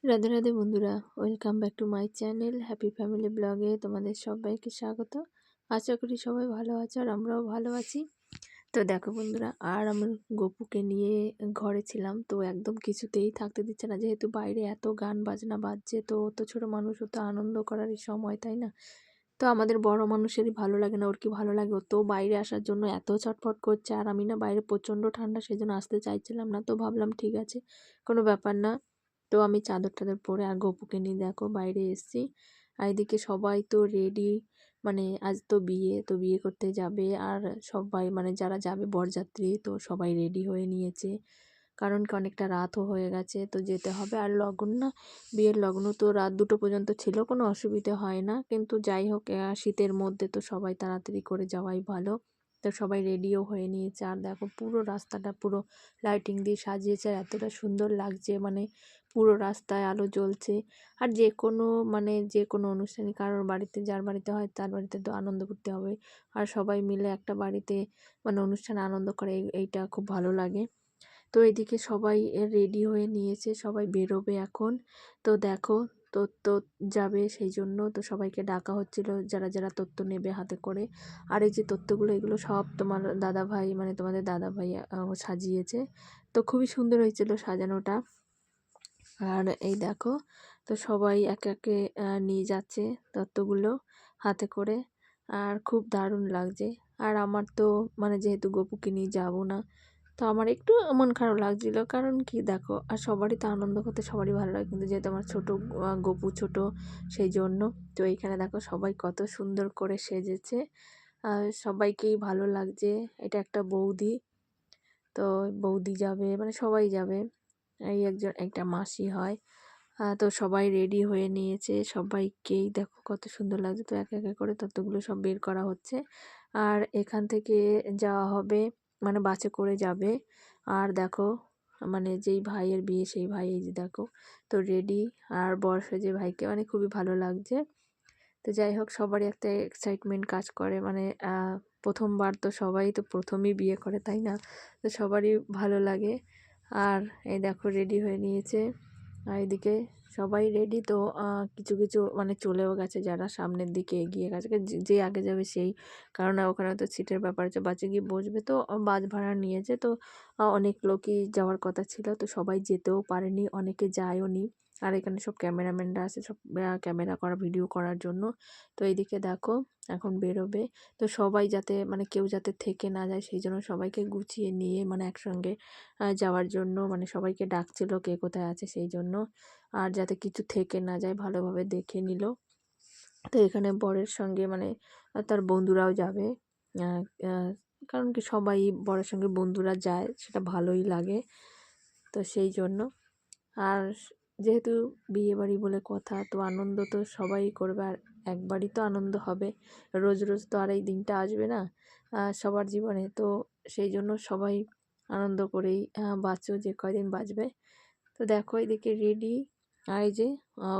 রাধে রাধে বন্ধুরা, welcome back to my channel happy family ব্লগে তোমাদের সবাইকে স্বাগত। আশা করি সবাই ভালো আছো আর আমরাও ভালো আছি। তো দেখো বন্ধুরা, আর আমার গপুকে নিয়ে ঘরে ছিলাম, তো একদম কিছুতেই থাকতে দিচ্ছে না, যেহেতু বাইরে এত গান বাজনা বাজছে। তো ও তো ছোটো মানুষ, ও তো আনন্দ করারই সময়, তাই না? তো আমাদের বড় মানুষেরই ভালো লাগে না, ওর কি ভালো লাগে? ও তো বাইরে আসার জন্য এত ছটফট করছে, আর আমি না বাইরে প্রচণ্ড ঠান্ডা, সেজন্য আসতে চাইছিলাম না। তো ভাবলাম ঠিক আছে, কোনো ব্যাপার না। তো আমি চাদর টাদর পরে আর গপুকে নিয়ে দেখো বাইরে এসেছি। আর এদিকে সবাই তো রেডি, মানে আজ তো বিয়ে, তো বিয়ে করতে যাবে। আর সবাই মানে যারা যাবে বরযাত্রী, তো সবাই রেডি হয়ে নিয়েছে, কারণ কি অনেকটা রাতও হয়ে গেছে, তো যেতে হবে। আর লগ্ন না, বিয়ের লগ্ন তো রাত 2টো পর্যন্ত ছিল, কোনো অসুবিধে হয় না। কিন্তু যাই হোক, শীতের মধ্যে তো সবাই তাড়াতাড়ি করে যাওয়াই ভালো। তো সবাই রেডিও হয়ে নিয়েছে। আর দেখো পুরো রাস্তাটা পুরো লাইটিং দিয়ে সাজিয়েছে, আর এতটা সুন্দর লাগছে, মানে পুরো রাস্তায় আলো জ্বলছে। আর যে কোনো অনুষ্ঠানে কারোর বাড়িতে, যার বাড়িতে হয় তার বাড়িতে তো আনন্দ করতে হবে। আর সবাই মিলে একটা বাড়িতে মানে অনুষ্ঠানে আনন্দ করে, এইটা খুব ভালো লাগে। তো এদিকে সবাই রেডি হয়ে নিয়েছে, সবাই বেরোবে এখন। তো দেখো, তত্ত্ব যাবে, সেই জন্য তো সবাইকে ডাকা হচ্ছিল, যারা যারা তত্ত্ব নেবে হাতে করে। আর এই যে তত্ত্বগুলো, এগুলো সব তোমার দাদাভাই, মানে তোমাদের দাদাভাই সাজিয়েছে। তো খুবই সুন্দর হয়েছিল সাজানোটা। আর এই দেখো, তো সবাই একে একে নিয়ে যাচ্ছে তত্ত্বগুলো হাতে করে। আর খুব দারুণ লাগছে। আর আমার তো মানে যেহেতু গপুকে নিয়ে যাবো না, তো আমার একটু মন খারাপ লাগছিল, কারণ কি দেখো, আর সবারই তো আনন্দ করতে সবারই ভালো লাগে, কিন্তু যেহেতু আমার ছোটো গপু ছোট, সেই জন্য। তো এইখানে দেখো সবাই কত সুন্দর করে সেজেছে, আর সবাইকেই ভালো লাগছে। এটা একটা বৌদি, তো বৌদি যাবে, মানে সবাই যাবে। এই একজন একটা মাসি হয়। তো সবাই রেডি হয়ে নিয়েছে, সবাইকেই দেখো কত সুন্দর লাগছে। তো একে একে করে ততগুলো সব বের করা হচ্ছে। আর এখান থেকে যাওয়া হবে, মানে বাসে করে যাবে। আর দেখো, মানে যেই ভাইয়ের বিয়ে সেই ভাই, এই যে দেখো, তো রেডি। আর বর্ষা যে ভাইকে, মানে খুবই ভালো লাগছে। তো যাই হোক, সবারই একটা এক্সাইটমেন্ট কাজ করে, মানে প্রথমবার তো সবাই তো প্রথমেই বিয়ে করে, তাই না? তো সবারই ভালো লাগে। আর এই দেখো রেডি হয়ে নিয়েছে। আর এদিকে সবাই রেডি, তো কিছু কিছু মানে চলেও গেছে, যারা সামনের দিকে এগিয়ে গেছে, যে আগে যাবে সেই। কারণ ওখানে তো সিটের ব্যাপার আছে, বাসে গিয়ে বসবে, তো বাস ভাড়া নিয়েছে। তো অনেক লোকই যাওয়ার কথা ছিল, তো সবাই যেতেও পারেনি, অনেকে যায়ও নি। আর এখানে সব ক্যামেরাম্যানরা আছে, সব ক্যামেরা করা, ভিডিও করার জন্য। তো এইদিকে দেখো এখন বেরোবে। তো সবাই যাতে, মানে কেউ যাতে থেকে না যায়, সেই জন্য সবাইকে গুছিয়ে নিয়ে মানে একসঙ্গে যাওয়ার জন্য, মানে সবাইকে ডাকছিল কে কোথায় আছে, সেই জন্য। আর যাতে কিছু থেকে না যায়, ভালোভাবে দেখে নিল। তো এখানে বরের সঙ্গে মানে তার বন্ধুরাও যাবে। আহ, আহ, কারণ কি সবাই বরের সঙ্গে বন্ধুরা যায়, সেটা ভালোই লাগে, তো সেই জন্য। আর যেহেতু বিয়েবাড়ি বলে কথা, তো আনন্দ তো সবাই করবে, আর একবারই তো আনন্দ হবে। রোজ রোজ তো আর এই দিনটা আসবে না সবার জীবনে, তো সেই জন্য সবাই আনন্দ করেই বাঁচো, যে কয়দিন বাঁচবে। তো দেখো এদিকে রেডি। আর এই যে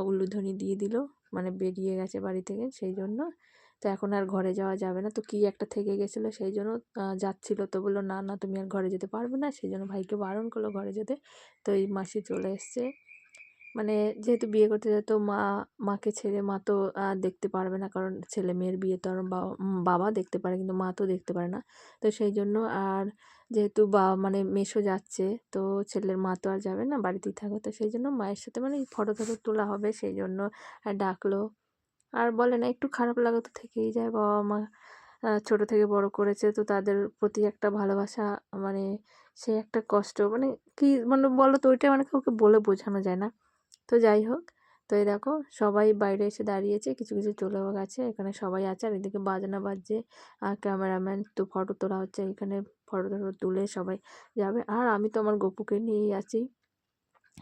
উলুধ্বনি দিয়ে দিল, মানে বেরিয়ে গেছে বাড়ি থেকে, সেই জন্য। তো এখন আর ঘরে যাওয়া যাবে না, তো কি একটা থেকে গেছিলো, সেই জন্য যাচ্ছিল। তো বললো না না, তুমি আর ঘরে যেতে পারবে না, সেই জন্য ভাইকে বারণ করলো ঘরে যেতে। তো এই মাসি চলে এসছে, মানে যেহেতু বিয়ে করতে যায়, তো মাকে ছেড়ে মা তো দেখতে পারবে না, কারণ ছেলে মেয়ের বিয়ে তো আর বাবা দেখতে পারে, কিন্তু মা তো দেখতে পারে না। তো সেই জন্য। আর যেহেতু মানে মেসো যাচ্ছে, তো ছেলের মা তো আর যাবে না, বাড়িতেই থাকবে, তো সেই জন্য মায়ের সাথে মানে ফটো টটো তোলা হবে, সেই জন্য ডাকলো। আর বলে না, একটু খারাপ লাগা তো থেকেই যায়, বাবা মা ছোট থেকে বড় করেছে, তো তাদের প্রতি একটা ভালোবাসা, মানে সে একটা কষ্ট, মানে কি মানে বলো তো, ওইটা মানে কাউকে বলে বোঝানো যায় না। তো যাই হোক, তো এই দেখো সবাই বাইরে এসে দাঁড়িয়েছে, কিছু কিছু চলেও গেছে, এখানে সবাই আছে। আর এদিকে বাজনা বাজছে, আর ক্যামেরাম্যান তো ফটো তোলা হচ্ছে, এখানে ফটো টটো তুলে সবাই যাবে। আর আমি তো আমার গপুকে নিয়েই আছি।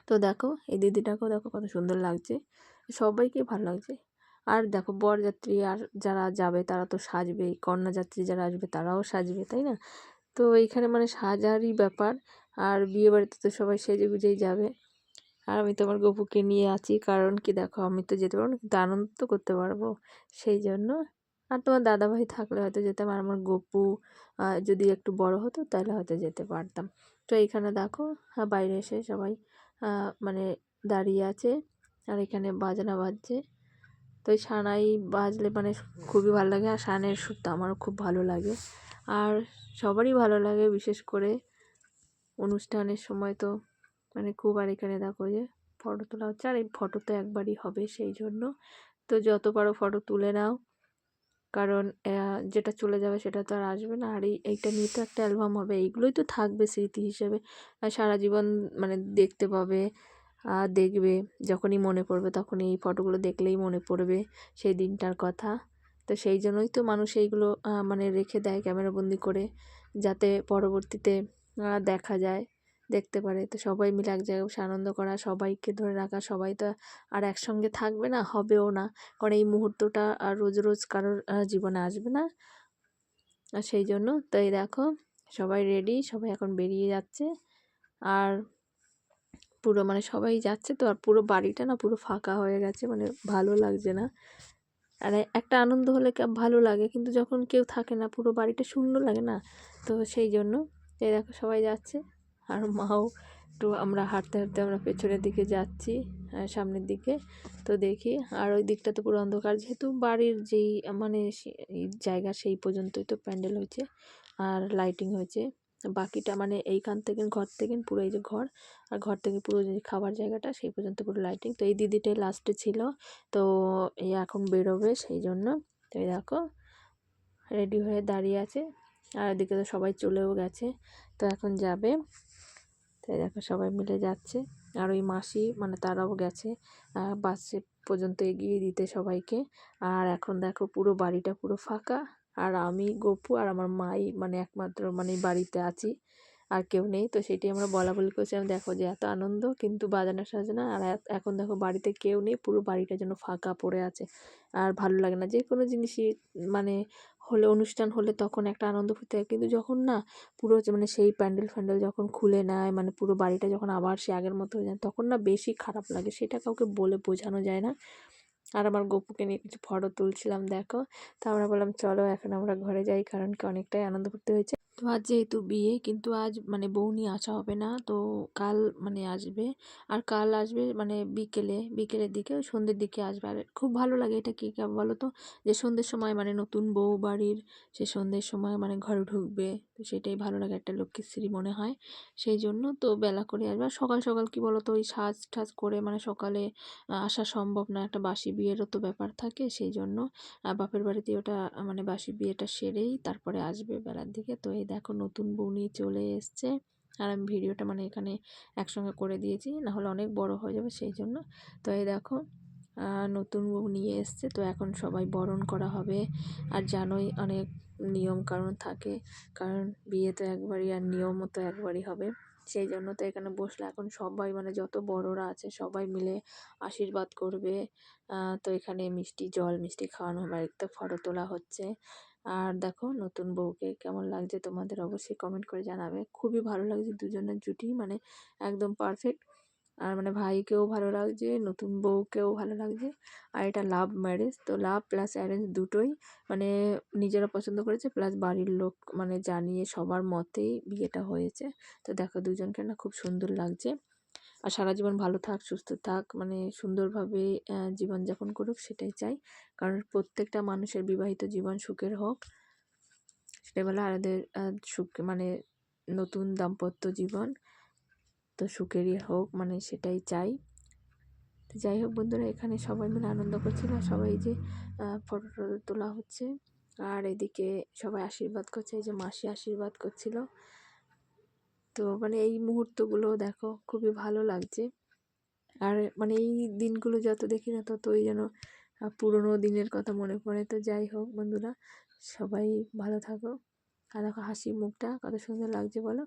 তো দেখো এই দিদিটাকেও দেখো কত সুন্দর লাগছে, সবাইকে ভালো লাগছে। আর দেখো বরযাত্রী আর যারা যাবে তারা তো সাজবেই, কন্যাযাত্রী যারা আসবে তারাও সাজবে, তাই না? তো এইখানে মানে সাজারই ব্যাপার। আর বিয়ে বাড়িতে তো সবাই সেজে গুজেই যাবে। আর আমি তো আমার গপুকে নিয়ে আছি, কারণ কি দেখো, আমি তো যেতে পারবো না, কিন্তু আনন্দ তো করতে পারবো, সেই জন্য। আর তোমার দাদাভাই থাকলে হয়তো যেতাম, আর আমার গপু যদি একটু বড় হতো তাহলে হয়তো যেতে পারতাম। তো এইখানে দেখো বাইরে এসে সবাই মানে দাঁড়িয়ে আছে আর এখানে বাজনা বাজছে। তো এই সানাই বাজলে মানে খুবই ভালো লাগে, আর সানের সুর তো আমারও খুব ভালো লাগে, আর সবারই ভালো লাগে, বিশেষ করে অনুষ্ঠানের সময় তো মানে খুব। আর এখানে দেখো যে ফটো তোলা হচ্ছে, আর এই ফটো তো একবারই হবে, সেই জন্য তো যত পারো ফটো তুলে নাও, কারণ যেটা চলে যাবে সেটা তো আর আসবে না। আর এইটা নিয়ে তো একটা অ্যালবাম হবে, এইগুলোই তো থাকবে স্মৃতি হিসেবে, আর সারা জীবন মানে দেখতে পাবে, দেখবে যখনই মনে পড়বে তখন এই ফটোগুলো দেখলেই মনে পড়বে সেই দিনটার কথা। তো সেই জন্যই তো মানুষ এইগুলো মানে রেখে দেয় ক্যামেরাবন্দি করে, যাতে পরবর্তীতে দেখা যায়, দেখতে পারে। তো সবাই মিলে এক জায়গায় বসে আনন্দ করা, সবাইকে ধরে রাখা, সবাই তো আর একসঙ্গে থাকবে না, হবেও না, কারণ এই মুহূর্তটা আর রোজ রোজ কারোর জীবনে আসবে না। আর সেই জন্য তো এই দেখো সবাই রেডি, সবাই এখন বেরিয়ে যাচ্ছে, আর পুরো মানে সবাই যাচ্ছে তো, আর পুরো বাড়িটা না পুরো ফাঁকা হয়ে গেছে, মানে ভালো লাগছে না। আর একটা আনন্দ হলে ভালো লাগে, কিন্তু যখন কেউ থাকে না পুরো বাড়িটা শূন্য লাগে না। তো সেই জন্য এই দেখো সবাই যাচ্ছে, আর মাও একটু, আমরা হাঁটতে হাঁটতে আমরা পেছনের দিকে যাচ্ছি, সামনের দিকে। তো দেখি, আর ওই দিকটা তো পুরো অন্ধকার, যেহেতু বাড়ির যেই মানে এই জায়গা সেই পর্যন্তই তো প্যান্ডেল হয়েছে আর লাইটিং হয়েছে, বাকিটা মানে এইখান থেকে ঘর থেকে পুরো এই যে ঘর, আর ঘর থেকে পুরো যে খাবার জায়গাটা সেই পর্যন্ত পুরো লাইটিং। তো এই দিদিটাই লাস্টে ছিল, তো এই এখন বেরোবে, সেই জন্য। তো এই দেখো রেডি হয়ে দাঁড়িয়ে আছে, আর এদিকে তো সবাই চলেও গেছে, তো এখন যাবে। তাই দেখো সবাই মিলে যাচ্ছে, আর ওই মাসি মানে তারাও গেছে বাসে পর্যন্ত এগিয়ে দিতে সবাইকে। আর এখন দেখো পুরো বাড়িটা পুরো ফাঁকা, আর আমি, গপু আর আমার মাই মানে একমাত্র মানে বাড়িতে আছি, আর কেউ নেই। তো সেটাই আমরা বলা বলি করছিলাম, দেখো যে এত আনন্দ কিন্তু বাজানো সাজানো, আর এখন দেখো বাড়িতে কেউ নেই, পুরো বাড়িটা যেন ফাঁকা পড়ে আছে, আর ভালো লাগে না। যে কোনো জিনিসই মানে হলে, অনুষ্ঠান হলে তখন একটা আনন্দ ফুর্তি হয়, কিন্তু যখন না পুরো মানে সেই প্যান্ডেল ফ্যান্ডেল যখন খুলে নেয়, মানে পুরো বাড়িটা যখন আবার সে আগের মতো হয়ে যায়, তখন না বেশি খারাপ লাগে, সেটা কাউকে বলে বোঝানো যায় না। আর আমার গপুকে নিয়ে কিছু ফটো তুলছিলাম দেখো। তো আমরা বললাম চলো এখন আমরা ঘরে যাই, কারণ কি অনেকটাই আনন্দ করতে হয়েছে। তো আজ যেহেতু বিয়ে, কিন্তু আজ মানে বউ নিয়ে আসা হবে না, তো কাল মানে আসবে, আর কাল আসবে মানে বিকেলের দিকে, সন্ধ্যের দিকে আসবে। আর খুব ভালো লাগে এটা কি বলো তো, যে সন্ধ্যের সময় মানে নতুন বউ বাড়ির, সে সন্ধ্যের সময় মানে ঘরে ঢুকবে, তো সেটাই ভালো লাগে, একটা লক্ষ্মীশ্রী মনে হয়। সেই জন্য তো বেলা করে আসবে, আর সকাল সকাল কি বলো তো, ওই সাজ টাজ করে মানে সকালে আসা সম্ভব না, একটা বাসি বিয়েরও তো ব্যাপার থাকে, সেই জন্য বাপের বাড়িতে ওটা মানে বাসি বিয়েটা সেরেই তারপরে আসবে বেলার দিকে। তো এই দেখো নতুন বউ নিয়ে চলে এসছে, আর আমি ভিডিওটা মানে এখানে একসঙ্গে করে দিয়েছি, নাহলে অনেক বড় হয়ে যাবে, সেই জন্য। তো এই দেখো নতুন বউ নিয়ে এসছে, তো এখন সবাই বরণ করা হবে। আর জানোই অনেক নিয়ম কানুন থাকে, কারণ বিয়ে তো একবারই, আর নিয়মও তো একবারই হবে, সেই জন্য তো এখানে বসলে এখন সবাই মানে যত বড়রা আছে সবাই মিলে আশীর্বাদ করবে। তো এখানে জল মিষ্টি খাওয়ানো হবে, একটা ফটো তোলা হচ্ছে। আর দেখো নতুন বউকে কেমন লাগছে তোমাদের অবশ্যই কমেন্ট করে জানাবে, খুবই ভালো লাগছে, দুজনের জুটি মানে একদম পারফেক্ট। আর মানে ভাইকেও ভালো লাগছে, নতুন বউকেও ভালো লাগছে। আর এটা লাভ ম্যারেজ, তো লাভ প্লাস অ্যারেঞ্জ দুটোই মানে নিজেরা পছন্দ করেছে, প্লাস বাড়ির লোক মানে জানিয়ে সবার মতেই বিয়েটা হয়েছে। তো দেখো দুজনকে না খুব সুন্দর লাগছে, আর সারা জীবন ভালো থাক, সুস্থ থাক, মানে সুন্দরভাবে জীবনযাপন করুক, সেটাই চাই। কারণ প্রত্যেকটা মানুষের বিবাহিত জীবন সুখের হোক, সেটাই বলে। আর এদের সুখ মানে নতুন দাম্পত্য জীবন তো সুখেরই হোক, মানে সেটাই চাই। তো যাই হোক বন্ধুরা, এখানে সবাই মিলে আনন্দ করছিল, সবাই যে ফটো টটো তোলা হচ্ছে, আর এদিকে সবাই আশীর্বাদ করছে, এই যে মাসি আশীর্বাদ করছিল। তো মানে এই মুহূর্তগুলো দেখো খুবই ভালো লাগছে, আর মানে এই দিনগুলো যত দেখি না ততই যেন পুরোনো দিনের কথা মনে পড়ে। তো যাই হোক বন্ধুরা, সবাই ভালো থাকো, আর দেখো হাসি মুখটা কত সুন্দর লাগছে বলো।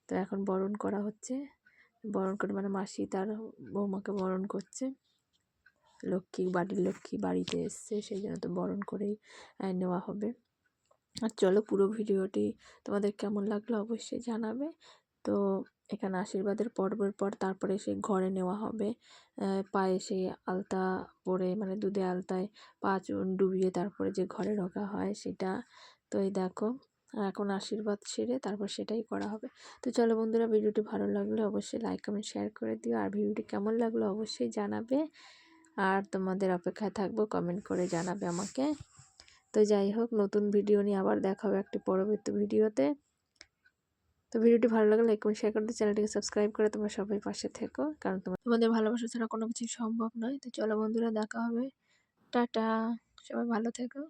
তো এখন বরণ করা হচ্ছে, বরণ করে মানে মাসি তার বৌমাকে বরণ করছে, লক্ষ্মী বাড়ির লক্ষ্মী বাড়িতে এসছে, সেই জন্য তো বরণ করেই নেওয়া হবে। আর চলো পুরো ভিডিওটি তোমাদের কেমন লাগলো অবশ্যই জানাবে। তো এখানে আশীর্বাদের পর্বের পর তারপরে সেই ঘরে নেওয়া হবে, পায়ে সেই আলতা পরে মানে দুধে আলতায় পা ডুবিয়ে তারপরে যে ঘরে ঢোকা হয় সেটা। তো এই দেখো এখন আশীর্বাদ সেরে তারপর সেটাই করা হবে। তো চলো বন্ধুরা, ভিডিওটি ভালো লাগলে অবশ্যই লাইক কমেন্ট শেয়ার করে দিও, আর ভিডিওটি কেমন লাগলো অবশ্যই জানাবে, আর তোমাদের অপেক্ষায় থাকবো, কমেন্ট করে জানাবে আমাকে। তো যাই হোক, নতুন ভিডিও নিয়ে আবার দেখা হবে একটি পরবর্তী ভিডিওতে। তো ভিডিওটি ভালো লাগলে লাইক কমেন্ট শেয়ার করতে, চ্যানেলটিকে সাবস্ক্রাইব করে তোমরা সবাই পাশে থেকো, কারণ তোমাদের ভালোবাসা ছাড়া কোনো কিছু সম্ভব নয়। তো চলো বন্ধুরা, দেখা হবে, টাটা, সবাই ভালো থেকো।